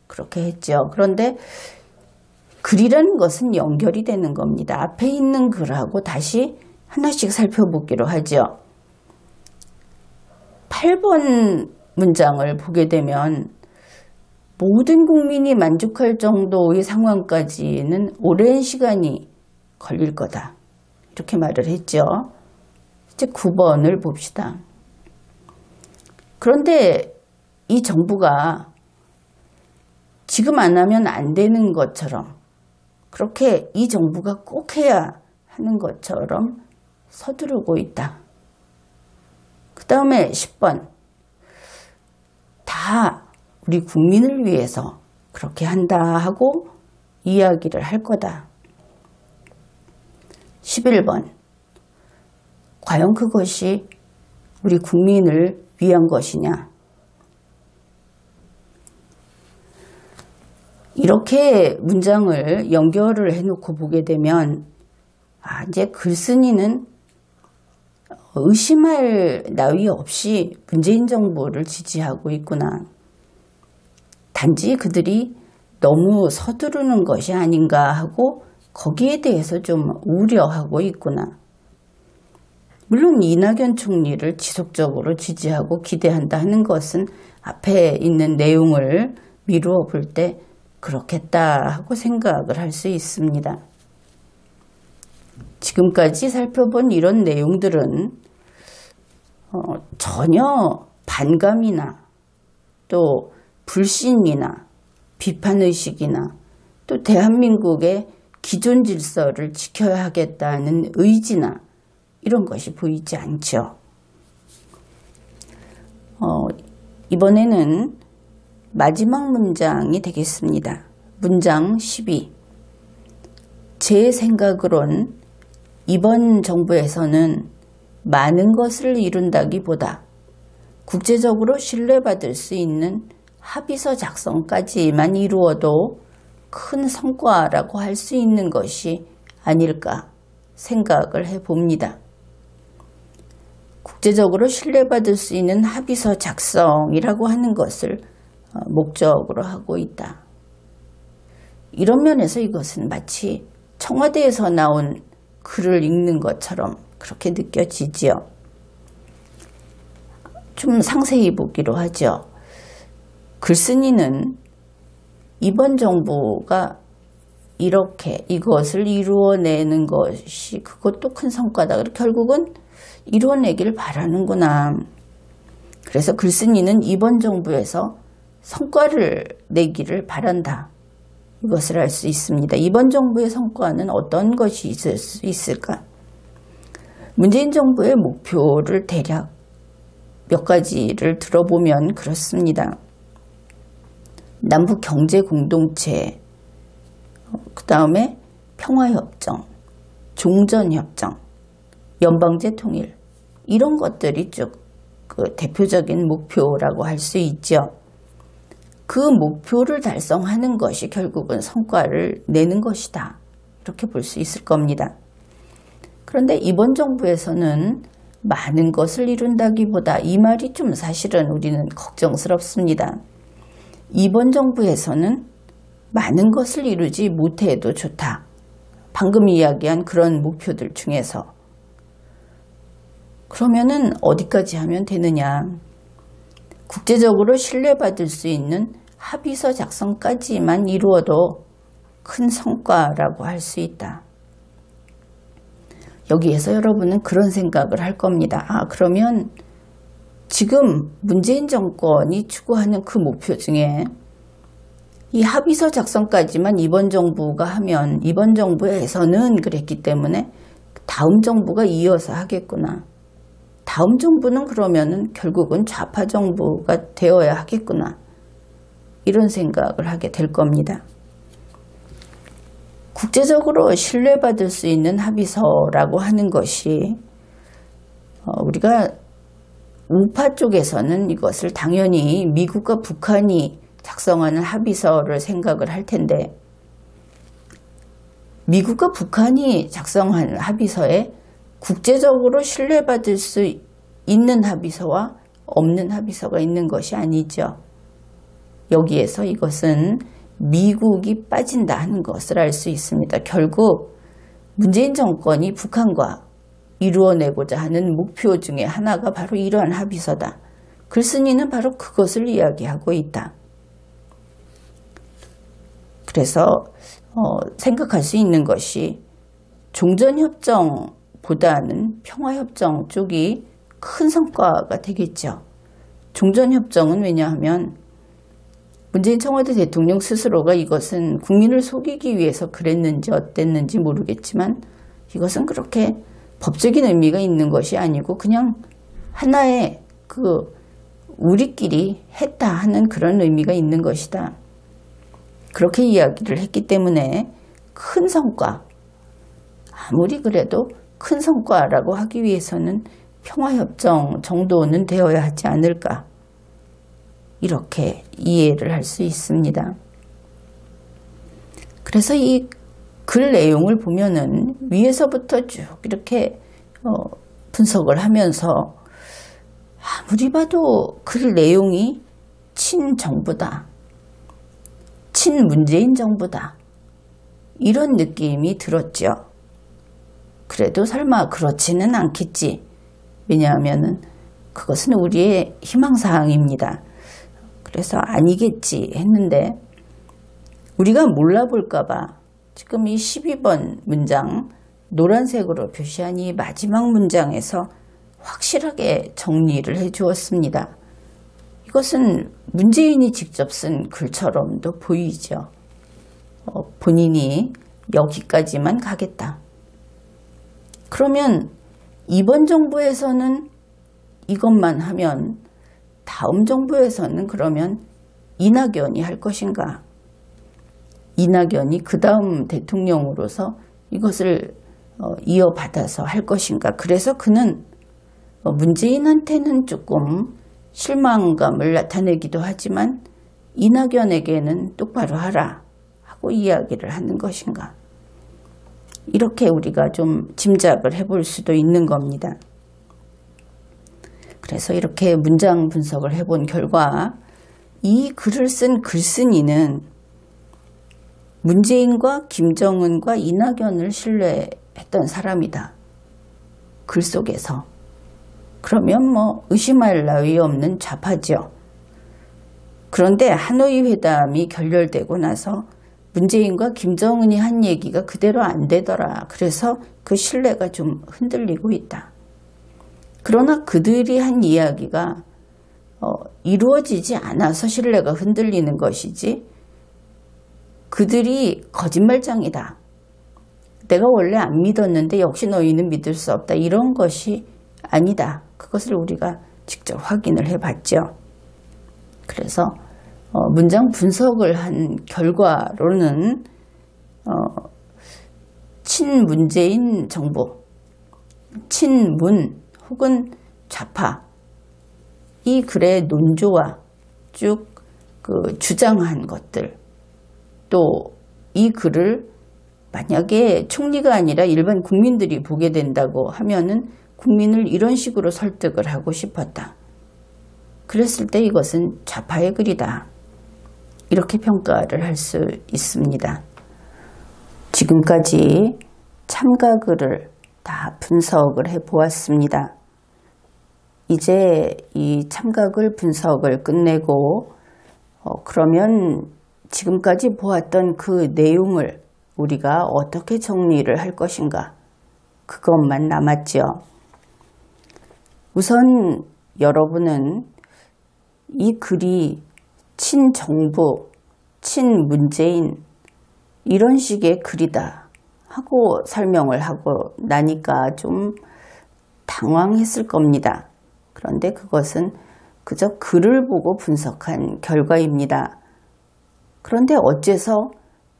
그렇게 했죠. 그런데 글이라는 것은 연결이 되는 겁니다. 앞에 있는 글하고 다시 하나씩 살펴보기로 하죠. 8번 문장을 보게 되면 모든 국민이 만족할 정도의 상황까지는 오랜 시간이 걸릴 거다. 이렇게 말을 했죠. 이제 9번을 봅시다. 그런데 이 정부가 지금 안 하면 안 되는 것처럼, 그렇게 이 정부가 꼭 해야 하는 것처럼 서두르고 있다. 그 다음에 10번. 다 우리 국민을 위해서 그렇게 한다 하고 이야기를 할 거다. 11번. 과연 그것이 우리 국민을 위한 것이냐? 이렇게 문장을 연결을 해놓고 보게 되면 이제 글쓴이는 의심할 나위 없이 문재인 정부를 지지하고 있구나. 단지 그들이 너무 서두르는 것이 아닌가 하고 거기에 대해서 좀 우려하고 있구나. 물론 이낙연 총리를 지속적으로 지지하고 기대한다 하는 것은 앞에 있는 내용을 미루어 볼 때 그렇겠다 하고 생각을 할 수 있습니다. 지금까지 살펴본 이런 내용들은 전혀 반감이나 또 불신이나 비판의식이나 또 대한민국의 기존 질서를 지켜야 하겠다는 의지나 이런 것이 보이지 않죠. 이번에는 마지막 문장이 되겠습니다. 문장 12. 제 생각으론 이번 정부에서는 많은 것을 이룬다기보다 국제적으로 신뢰받을 수 있는 합의서 작성까지만 이루어도 큰 성과라고 할 수 있는 것이 아닐까 생각을 해봅니다. 국제적으로 신뢰받을 수 있는 합의서 작성이라고 하는 것을 목적으로 하고 있다. 이런 면에서 이것은 마치 청와대에서 나온 글을 읽는 것처럼 그렇게 느껴지지요. 좀 상세히 보기로 하죠. 글쓴이는 이번 정부가 이렇게 이것을 이루어내는 것이 그것도 큰 성과다. 결국은 이루어내길 바라는구나. 그래서 글쓴이는 이번 정부에서 성과를 내기를 바란다. 이것을 알 수 있습니다. 이번 정부의 성과는 어떤 것이 있을 수 있을까? 문재인 정부의 목표를 대략 몇 가지를 들어보면 그렇습니다. 남북 경제 공동체, 그 다음에 평화협정, 종전협정, 연방제 통일, 이런 것들이 쭉 그 대표적인 목표라고 할 수 있죠. 그 목표를 달성하는 것이 결국은 성과를 내는 것이다. 이렇게 볼 수 있을 겁니다. 그런데 이번 정부에서는 많은 것을 이룬다기보다 이 말이 좀 사실은 우리는 걱정스럽습니다. 이번 정부에서는 많은 것을 이루지 못해도 좋다. 방금 이야기한 그런 목표들 중에서. 그러면은 어디까지 하면 되느냐? 국제적으로 신뢰받을 수 있는 합의서 작성까지만 이루어도 큰 성과라고 할 수 있다. 여기에서 여러분은 그런 생각을 할 겁니다. 그러면 지금 문재인 정권이 추구하는 그 목표 중에 이 합의서 작성까지만 이번 정부가 하면 이번 정부에서는 그랬기 때문에 다음 정부가 이어서 하겠구나. 다음 정부는 그러면은 결국은 좌파 정부가 되어야 하겠구나. 이런 생각을 하게 될 겁니다. 국제적으로 신뢰받을 수 있는 합의서라고 하는 것이 우리가 우파 쪽에서는 이것을 당연히 미국과 북한이 작성하는 합의서를 생각을 할 텐데 미국과 북한이 작성한 합의서에 국제적으로 신뢰받을 수 있는 합의서와 없는 합의서가 있는 것이 아니죠. 여기에서 이것은 미국이 빠진다 하는 것을 알 수 있습니다. 결국 문재인 정권이 북한과 이루어내고자 하는 목표 중에 하나가 바로 이러한 합의서다. 글쓴이는 바로 그것을 이야기하고 있다. 그래서 생각할 수 있는 것이 종전협정 보다는 평화협정 쪽이 큰 성과가 되겠죠. 종전협정은 왜냐하면 문재인 청와대 대통령 스스로가 이것은 국민을 속이기 위해서 그랬는지 어땠는지 모르겠지만 이것은 그렇게 법적인 의미가 있는 것이 아니고 그냥 하나의 우리끼리 했다 하는 그런 의미가 있는 것이다. 그렇게 이야기를 했기 때문에 큰 성과, 아무리 그래도 큰 성과라고 하기 위해서는 평화협정 정도는 되어야 하지 않을까. 이렇게 이해를 할 수 있습니다. 그래서 이 글 내용을 보면은 위에서부터 쭉 이렇게 분석을 하면서 아무리 봐도 글 내용이 친정부다. 친문재인 정부다. 이런 느낌이 들었죠. 그래도 설마 그렇지는 않겠지. 왜냐하면은 그것은 우리의 희망사항입니다. 그래서 아니겠지 했는데 우리가 몰라볼까봐 지금 이 12번 문장 노란색으로 표시한 이 마지막 문장에서 확실하게 정리를 해 주었습니다. 이것은 문재인이 직접 쓴 글처럼도 보이죠. 본인이 여기까지만 가겠다. 그러면 이번 정부에서는 이것만 하면 다음 정부에서는 그러면 이낙연이 할 것인가? 이낙연이 그 다음 대통령으로서 이것을 이어받아서 할 것인가? 그래서 그는 문재인한테는 조금 실망감을 나타내기도 하지만 이낙연에게는 똑바로 하라 하고 이야기를 하는 것인가? 이렇게 우리가 좀 짐작을 해볼 수도 있는 겁니다. 그래서 이렇게 문장 분석을 해본 결과 이 글을 쓴 글쓴이는 문재인과 김정은과 이낙연을 신뢰했던 사람이다. 글 속에서. 그러면 뭐 의심할 나위 없는 좌파죠. 그런데 하노이 회담이 결렬되고 나서 문재인과 김정은이 한 얘기가 그대로 안 되더라. 그래서 그 신뢰가 좀 흔들리고 있다. 그러나 그들이 한 이야기가 이루어지지 않아서 신뢰가 흔들리는 것이지 그들이 거짓말장이다. 내가 원래 안 믿었는데 역시 너희는 믿을 수 없다. 이런 것이 아니다. 그것을 우리가 직접 확인을 해봤죠. 그래서 문장 분석을 한 결과로는 친문재인 정부, 친문 혹은 좌파 이 글의 논조와 쭉 주장한 것들 또 이 글을 만약에 총리가 아니라 일반 국민들이 보게 된다고 하면은 국민을 이런 식으로 설득을 하고 싶었다. 그랬을 때 이것은 좌파의 글이다. 이렇게 평가를 할 수 있습니다. 지금까지 참가글을 다 분석을 해 보았습니다. 이제 이 참가글 분석을 끝내고 그러면 지금까지 보았던 그 내용을 우리가 어떻게 정리를 할 것인가? 그것만 남았죠. 우선 여러분은 이 글이 친정부, 친문재인 이런 식의 글이다 하고 설명을 하고 나니까 좀 당황했을 겁니다. 그런데 그것은 그저 글을 보고 분석한 결과입니다. 그런데 어째서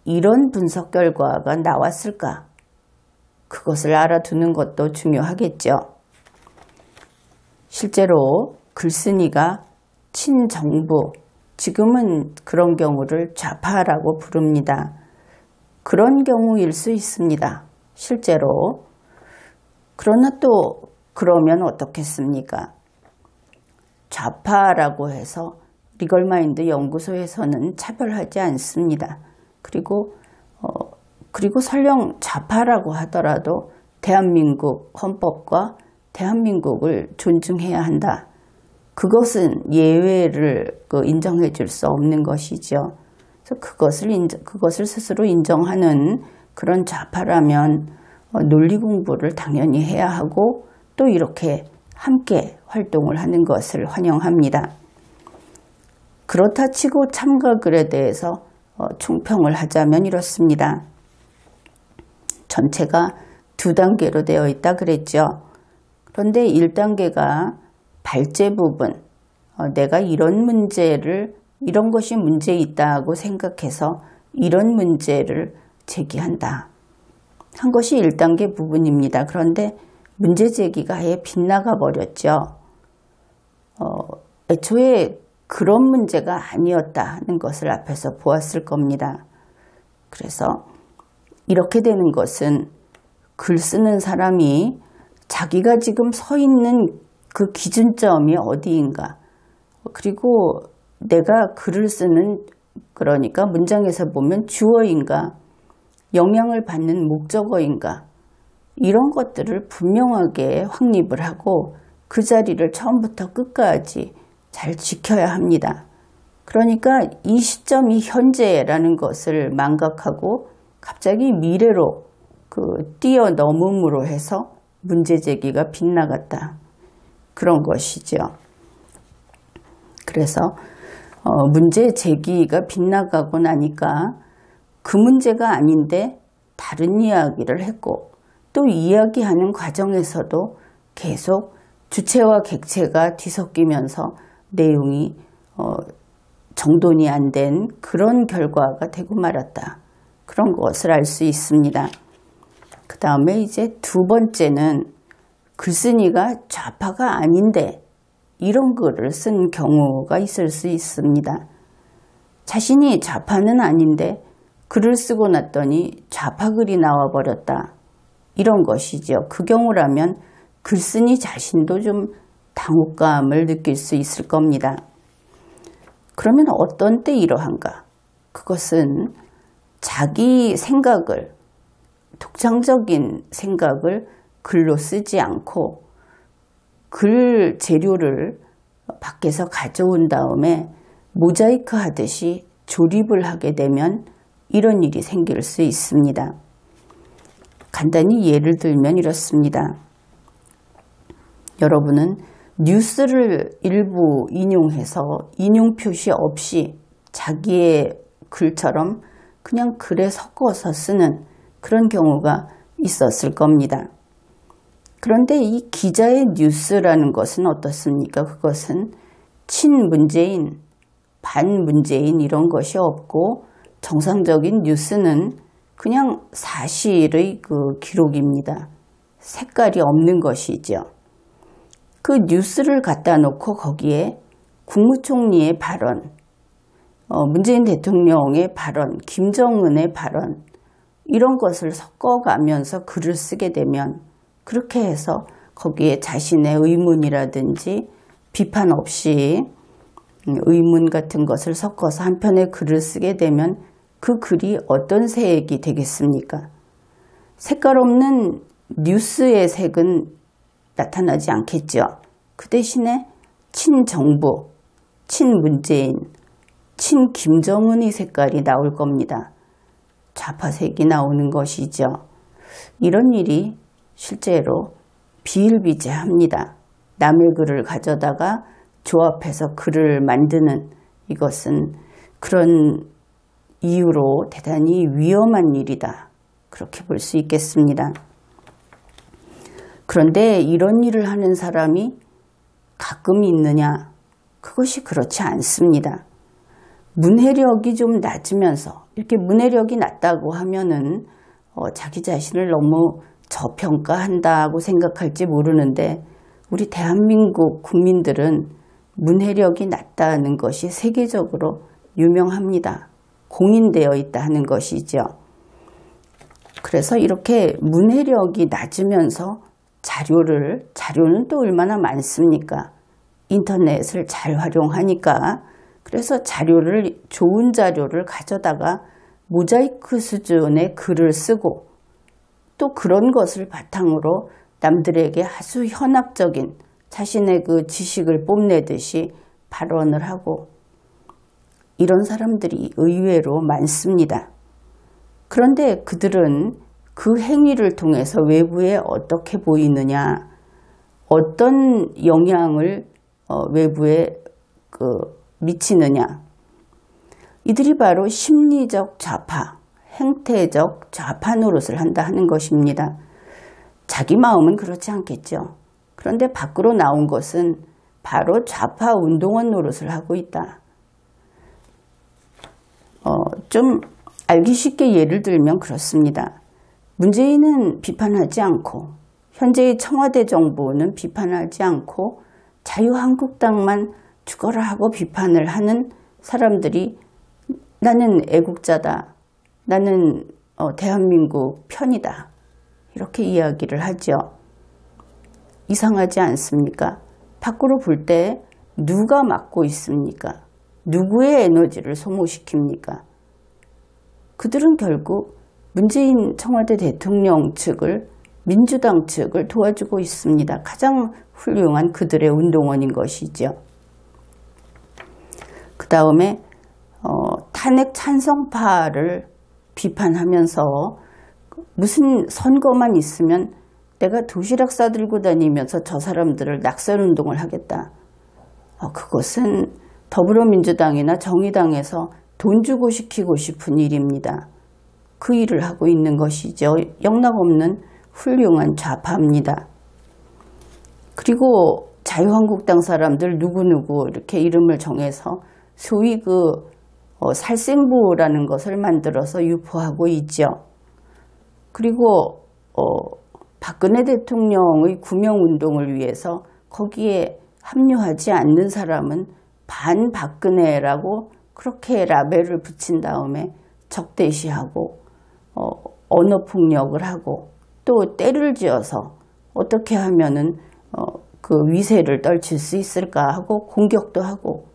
이런 분석 결과가 나왔을까? 그것을 알아두는 것도 중요하겠죠. 실제로 글쓴이가 친정부, 지금은 그런 경우를 좌파라고 부릅니다. 그런 경우일 수 있습니다. 실제로. 그러나 또 그러면 어떻겠습니까? 좌파라고 해서 리걸마인드 연구소에서는 차별하지 않습니다. 그리고 설령 좌파라고 하더라도 대한민국 헌법과 대한민국을 존중해야 한다. 그것은 예외를 인정해 줄 수 없는 것이죠. 그래서 그것을 스스로 인정하는 그런 좌파라면 논리 공부를 당연히 해야 하고 또 이렇게 함께 활동을 하는 것을 환영합니다. 그렇다 치고 참가 글에 대해서 총평을 하자면 이렇습니다. 전체가 2단계로 되어 있다 그랬죠. 그런데 1단계가 발제 부분, 내가 이런 것이 문제 있다고 생각해서 이런 문제를 제기한다 한 것이 1단계 부분입니다. 그런데 문제 제기가 아예 빗나가 버렸죠. 애초에 그런 문제가 아니었다는 것을 앞에서 보았을 겁니다. 그래서 이렇게 되는 것은 글 쓰는 사람이 자기가 지금 서 있는 그 기준점이 어디인가, 그리고 내가 글을 쓰는, 그러니까 문장에서 보면 주어인가 영향을 받는 목적어인가, 이런 것들을 분명하게 확립을 하고 그 자리를 처음부터 끝까지 잘 지켜야 합니다. 그러니까 이 시점이 현재라는 것을 망각하고 갑자기 미래로 뛰어넘음으로 해서 문제 제기가 빗나갔다, 그런 것이죠. 그래서 문제 제기가 빗나가고 나니까 그 문제가 아닌데 다른 이야기를 했고, 또 이야기하는 과정에서도 계속 주체와 객체가 뒤섞이면서 내용이 정돈이 안 된 그런 결과가 되고 말았다, 그런 것을 알 수 있습니다. 그 다음에 이제 2번째는 글쓴이가 좌파가 아닌데 이런 글을 쓴 경우가 있을 수 있습니다. 자신이 좌파는 아닌데 글을 쓰고 났더니 좌파 글이 나와버렸다, 이런 것이죠. 그 경우라면 글쓴이 자신도 좀 당혹감을 느낄 수 있을 겁니다. 그러면 어떤 때 이러한가? 그것은 자기 생각을, 독창적인 생각을 글로 쓰지 않고 글 재료를 밖에서 가져온 다음에 모자이크 하듯이 조립을 하게 되면 이런 일이 생길 수 있습니다. 간단히 예를 들면 이렇습니다. 여러분은 뉴스를 일부 인용해서 인용 표시 없이 자기의 글처럼 그냥 글에 섞어서 쓰는 그런 경우가 있었을 겁니다. 그런데 이 기자의 뉴스라는 것은 어떻습니까? 그것은 친문재인, 반문재인 이런 것이 없고 정상적인 뉴스는 그냥 사실의 그 기록입니다. 색깔이 없는 것이죠. 그 뉴스를 갖다 놓고 거기에 국무총리의 발언, 문재인 대통령의 발언, 김정은의 발언, 이런 것을 섞어가면서 글을 쓰게 되면, 그렇게 해서 거기에 자신의 의문이라든지 비판 없이 의문 같은 것을 섞어서 한 편의 글을 쓰게 되면 그 글이 어떤 색이 되겠습니까? 색깔 없는 뉴스의 색은 나타나지 않겠죠. 그 대신에 친정부, 친문재인, 친김정은의 색깔이 나올 겁니다. 좌파색이 나오는 것이죠. 이런 일이 실제로 비일비재합니다. 남의 글을 가져다가 조합해서 글을 만드는, 이것은 그런 이유로 대단히 위험한 일이다, 그렇게 볼 수 있겠습니다. 그런데 이런 일을 하는 사람이 가끔 있느냐? 그것이 그렇지 않습니다. 문해력이 좀 낮으면서, 이렇게 문해력이 낮다고 하면은 자기 자신을 너무 저평가한다고 생각할지 모르는데, 우리 대한민국 국민들은 문해력이 낮다는 것이 세계적으로 유명합니다. 공인되어 있다는 것이죠. 그래서 이렇게 문해력이 낮으면서 자료는 또 얼마나 많습니까? 인터넷을 잘 활용하니까. 그래서 좋은 자료를 가져다가 모자이크 수준의 글을 쓰고, 또 그런 것을 바탕으로 남들에게 아주 현학적인 자신의 그 지식을 뽐내듯이 발언을 하고, 이런 사람들이 의외로 많습니다. 그런데 그들은 그 행위를 통해서 외부에 어떻게 보이느냐, 어떤 영향을 외부에 미치느냐. 이들이 바로 심리적 좌파, 행태적 좌파 노릇을 한다 하는 것입니다. 자기 마음은 그렇지 않겠죠. 그런데 밖으로 나온 것은 바로 좌파 운동원 노릇을 하고 있다. 좀 알기 쉽게 예를 들면 그렇습니다. 문재인은 비판하지 않고 현재의 청와대 정부는 비판하지 않고 자유한국당만 죽어라 하고 비판을 하는 사람들이 나는 애국자다. 나는 대한민국 편이다. 이렇게 이야기를 하죠. 이상하지 않습니까? 밖으로 볼 때 누가 맡고 있습니까? 누구의 에너지를 소모시킵니까? 그들은 결국 문재인 청와대 대통령 측을, 민주당 측을 도와주고 있습니다. 가장 훌륭한 그들의 운동원인 것이죠. 그 다음에 탄핵 찬성파를 비판하면서 무슨 선거만 있으면 내가 도시락 싸들고 다니면서 저 사람들을 낙설운동을 하겠다. 그것은 더불어민주당이나 정의당에서 돈 주고 시키고 싶은 일입니다. 그 일을 하고 있는 것이죠. 영락없는 훌륭한 좌파입니다. 그리고 자유한국당 사람들 누구누구 이렇게 이름을 정해서 소위 살생부라는 것을 만들어서 유포하고 있죠. 그리고 박근혜 대통령의 구명운동을 위해서 거기에 합류하지 않는 사람은 반박근혜라고 그렇게 라벨을 붙인 다음에 적대시하고 언어폭력을 하고 또 때를 지어서 어떻게 하면은 그 위세를 떨칠 수 있을까 하고 공격도 하고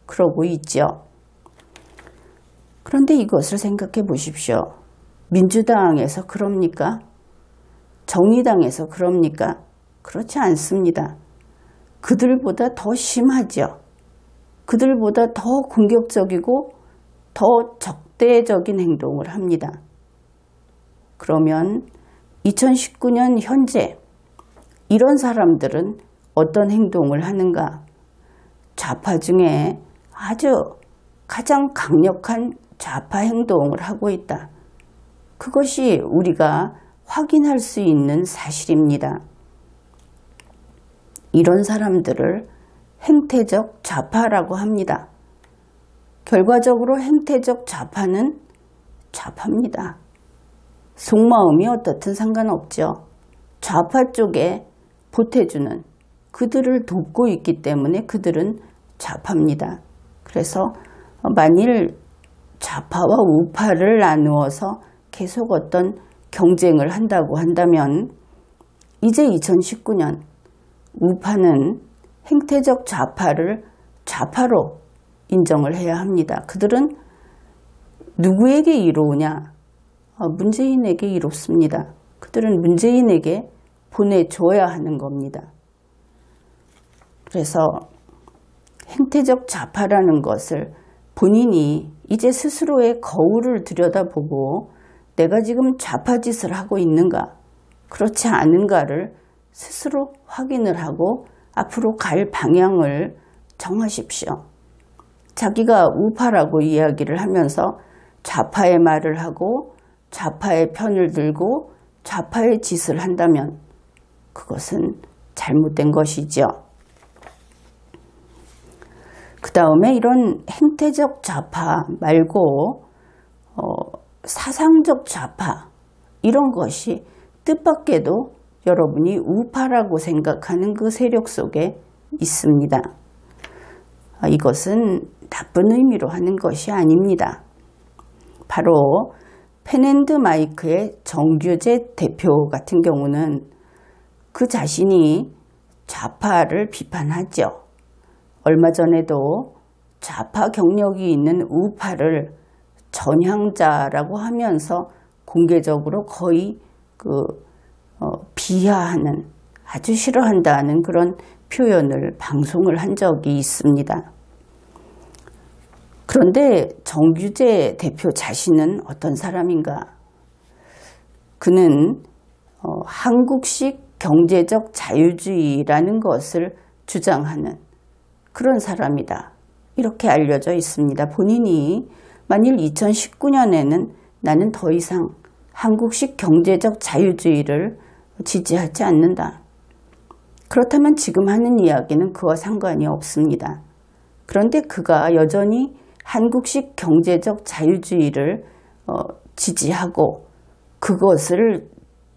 그러고 있죠. 그런데 이것을 생각해 보십시오. 민주당에서 그럽니까? 정의당에서 그럽니까? 그렇지 않습니다. 그들보다 더 심하죠. 그들보다 더 공격적이고 더 적대적인 행동을 합니다. 그러면 2019년 현재 이런 사람들은 어떤 행동을 하는가? 좌파 중에 아주 가장 강력한 좌파 행동을 하고 있다. 그것이 우리가 확인할 수 있는 사실입니다. 이런 사람들을 행태적 좌파라고 합니다. 결과적으로 행태적 좌파는 좌파입니다. 속마음이 어떻든 상관없죠. 좌파 쪽에 보태주는 그들을 돕고 있기 때문에 그들은 좌파입니다. 그래서 만일 좌파와 우파를 나누어서 계속 어떤 경쟁을 한다고 한다면 이제 2019년 우파는 행태적 좌파를 좌파로 인정을 해야 합니다. 그들은 누구에게 이로우냐? 문재인에게 이롭습니다. 그들은 문재인에게 보내줘야 하는 겁니다. 그래서 행태적 좌파라는 것을 본인이 이제 스스로의 거울을 들여다보고 내가 지금 좌파 짓을 하고 있는가, 그렇지 않은가를 스스로 확인을 하고 앞으로 갈 방향을 정하십시오. 자기가 우파라고 이야기를 하면서 좌파의 말을 하고 좌파의 편을 들고 좌파의 짓을 한다면 그것은 잘못된 것이죠. 그 다음에 이런 행태적 좌파 말고 사상적 좌파 이런 것이 뜻밖에도 여러분이 우파라고 생각하는 그 세력 속에 있습니다. 이것은 나쁜 의미로 하는 것이 아닙니다. 바로 펜앤드마이크의 정규재 대표 같은 경우는 그 자신이 좌파를 비판하죠. 얼마 전에도 좌파 경력이 있는 우파를 전향자라고 하면서 공개적으로 거의 비하하는, 아주 싫어한다는 그런 표현을 방송을 한 적이 있습니다. 그런데 정규재 대표 자신은 어떤 사람인가? 그는 한국식 경제적 자유주의라는 것을 주장하는 그런 사람이다. 이렇게 알려져 있습니다. 본인이 만일 2019년에는 나는 더 이상 한국식 경제적 자유주의를 지지하지 않는다. 그렇다면 지금 하는 이야기는 그와 상관이 없습니다. 그런데 그가 여전히 한국식 경제적 자유주의를 지지하고 그것을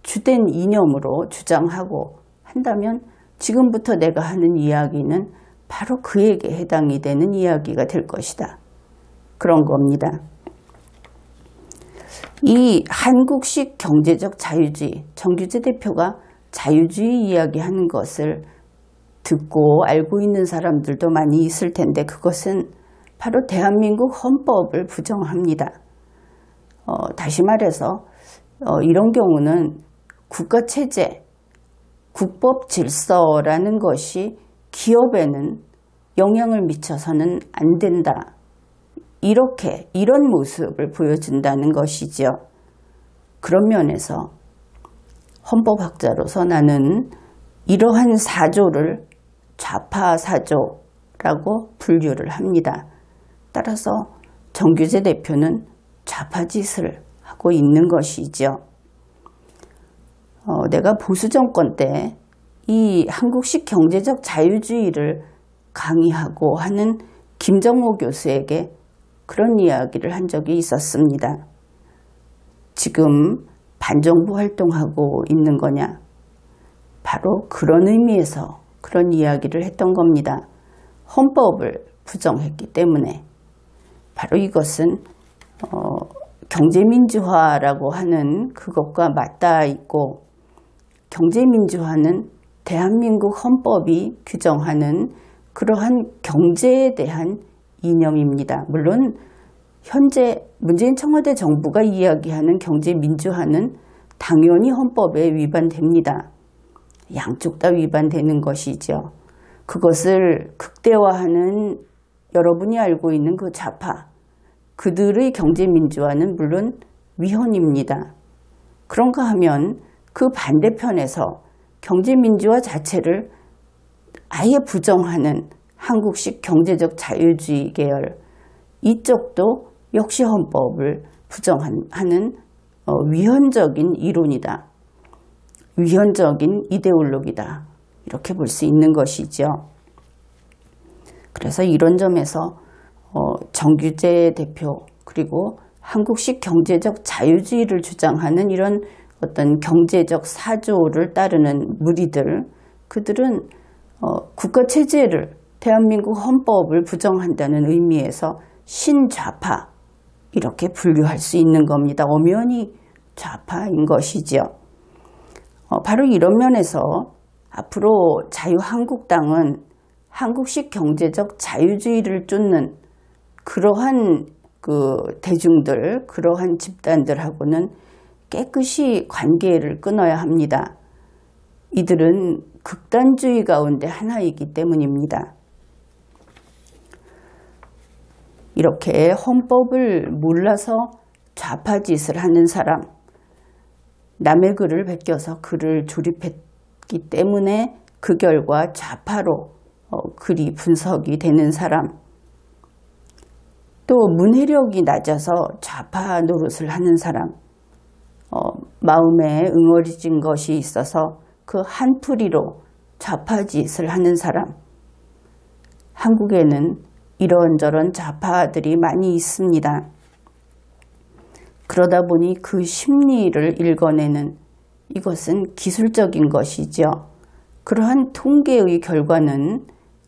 주된 이념으로 주장하고 한다면 지금부터 내가 하는 이야기는 바로 그에게 해당이 되는 이야기가 될 것이다. 그런 겁니다. 이 한국식 경제적 자유주의, 정규재 대표가 자유주의 이야기하는 것을 듣고 알고 있는 사람들도 많이 있을 텐데 그것은 바로 대한민국 헌법을 부정합니다. 다시 말해서 이런 경우는 국가체제, 국법질서라는 것이 기업에는 영향을 미쳐서는 안 된다. 이런 모습을 보여준다는 것이죠. 그런 면에서 헌법학자로서 나는 이러한 사조를 좌파 사조라고 분류를 합니다. 따라서 정규재 대표는 좌파 짓을 하고 있는 것이죠. 내가 보수 정권 때 이 한국식 경제적 자유주의를 강의하고 하는 김정호 교수에게 그런 이야기를 한 적이 있었습니다. 지금 반정부 활동하고 있는 거냐? 바로 그런 의미에서 그런 이야기를 했던 겁니다. 헌법을 부정했기 때문에. 바로 이것은 경제민주화라고 하는 그것과 맞닿아 있고 경제민주화는 대한민국 헌법이 규정하는 그러한 경제에 대한 이념입니다. 물론 현재 문재인 청와대 정부가 이야기하는 경제민주화는 당연히 헌법에 위반됩니다. 양쪽 다 위반되는 것이죠. 그것을 극대화하는 여러분이 알고 있는 그 좌파, 그들의 경제민주화는 물론 위헌입니다. 그런가 하면 그 반대편에서 경제민주화 자체를 아예 부정하는 한국식 경제적 자유주의 계열, 이쪽도 역시 헌법을 부정하는 위헌적인 이론이다. 위헌적인 이데올로기다. 이렇게 볼 수 있는 것이죠. 그래서 이런 점에서 정규재 대표 그리고 한국식 경제적 자유주의를 주장하는 이런 어떤 경제적 사조를 따르는 무리들, 그들은 국가체제를 대한민국 헌법을 부정한다는 의미에서 신좌파 이렇게 분류할 수 있는 겁니다. 엄연히 좌파인 것이죠. 바로 이런 면에서 앞으로 자유한국당은 한국식 경제적 자유주의를 쫓는 그러한 대중들, 그러한 집단들하고는 깨끗이 관계를 끊어야 합니다. 이들은 극단주의 가운데 하나이기 때문입니다. 이렇게 헌법을 몰라서 좌파짓을 하는 사람, 남의 글을 베껴서 글을 조립했기 때문에 그 결과 좌파로 글이 분석이 되는 사람, 또 문해력이 낮아서 좌파 노릇을 하는 사람, 마음에 응어리진 것이 있어서 그 한풀이로 좌파짓을 하는 사람, 한국에는 이런저런 좌파들이 많이 있습니다. 그러다 보니 그 심리를 읽어내는 이것은 기술적인 것이죠. 그러한 통계의 결과는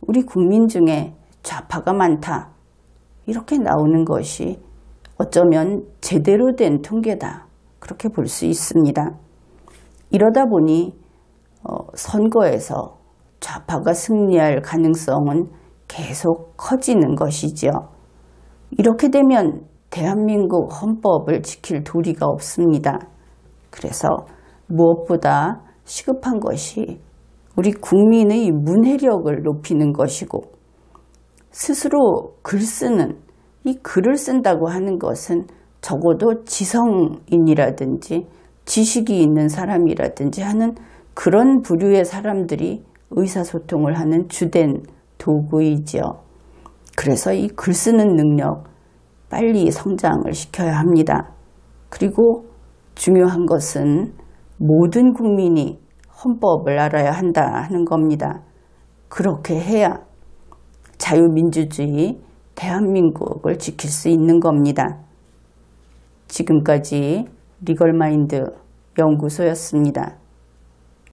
우리 국민 중에 좌파가 많다. 이렇게 나오는 것이 어쩌면 제대로 된 통계다. 그렇게 볼 수 있습니다. 이러다 보니 선거에서 좌파가 승리할 가능성은 계속 커지는 것이죠. 이렇게 되면 대한민국 헌법을 지킬 도리가 없습니다. 그래서 무엇보다 시급한 것이 우리 국민의 문해력을 높이는 것이고, 스스로 글 쓰는, 이 글을 쓴다고 하는 것은 적어도 지성인이라든지 지식이 있는 사람이라든지 하는 그런 부류의 사람들이 의사소통을 하는 주된 도구이지요. 그래서 이 글 쓰는 능력 빨리 성장을 시켜야 합니다. 그리고 중요한 것은 모든 국민이 헌법을 알아야 한다 하는 겁니다. 그렇게 해야 자유민주주의 대한민국을 지킬 수 있는 겁니다. 지금까지 리걸마인드 연구소였습니다.